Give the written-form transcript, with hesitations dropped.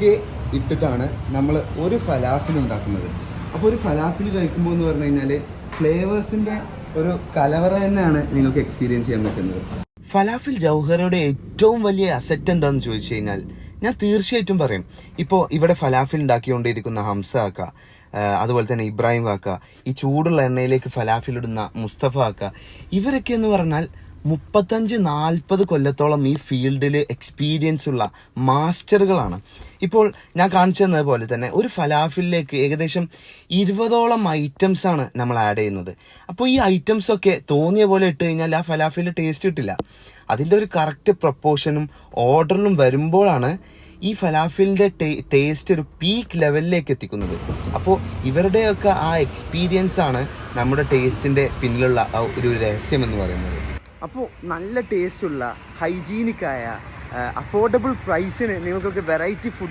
ഇതൊക്കെ ഇട്ടിട്ടാണ് നമ്മൾ ഒരു ഫലാഫിൽ ഉണ്ടാക്കുന്നത്. അപ്പോൾ ഒരു ഫലാഫിൽ കഴിക്കുമ്പോൾ എന്ന് പറഞ്ഞു കഴിഞ്ഞാൽ ഫ്ലേവേഴ്സിൻ്റെ ഒരു കലവറ തന്നെയാണ് നിങ്ങൾക്ക് എക്സ്പീരിയൻസ് ചെയ്യാൻ പറ്റുന്നത്. ഫലാഫിൽ ജൗഹറയുടെ ഏറ്റവും വലിയ അസറ്റ് എന്താണെന്ന് ചോദിച്ചു കഴിഞ്ഞാൽ ഞാൻ തീർച്ചയായിട്ടും പറയും, ഇപ്പോൾ ഇവിടെ ഫലാഫിൽ ഉണ്ടാക്കിക്കൊണ്ടിരിക്കുന്ന ഹംസ ആക്ക, അതുപോലെ തന്നെ ഇബ്രാഹിം കാക്ക, ഈ ചൂടുള്ള എണ്ണയിലേക്ക് ഫലാഫിലിടുന്ന മുസ്തഫ ആക്ക, ഇവരൊക്കെ എന്ന് പറഞ്ഞാൽ 35-40 കൊല്ലത്തോളം ഈ ഫീൽഡിൽ എക്സ്പീരിയൻസ് ഉള്ള മാസ്റ്ററുകളാണ്. ഇപ്പോൾ ഞാൻ കാണിച്ചു തന്നതുപോലെ തന്നെ ഒരു ഫലാഫിലേക്ക് ഏകദേശം 20ഓളം ഐറ്റംസാണ് നമ്മൾ ആഡ് ചെയ്യുന്നത്. അപ്പോൾ ഈ ഐറ്റംസൊക്കെ തോന്നിയ പോലെ ഇട്ട് കഴിഞ്ഞാൽ ആ ഫലാഫിലിൻ്റെ ടേസ്റ്റ് കിട്ടില്ല. അതിൻ്റെ ഒരു കറക്റ്റ് പ്രൊപ്പോർഷനും ഓർഡറിലും വരുമ്പോഴാണ് ഈ ഫലാഫിലിൻ്റെ ടേസ്റ്റ് ഒരു പീക്ക് ലെവലിലേക്ക് എത്തിക്കുന്നത്. അപ്പോൾ ഇവരുടെയൊക്കെ ആ എക്സ്പീരിയൻസ് ആണ് നമ്മുടെ ടേസ്റ്റിൻ്റെ പിന്നിലുള്ള ഒരു രഹസ്യം എന്ന് പറയുന്നത്. അപ്പോൾ നല്ല ടേസ്റ്റുള്ള ഹൈജീനിക്കായ അഫോർഡബിൾ പ്രൈസിന് നിങ്ങൾക്കൊക്കെ വെറൈറ്റി ഫുഡ്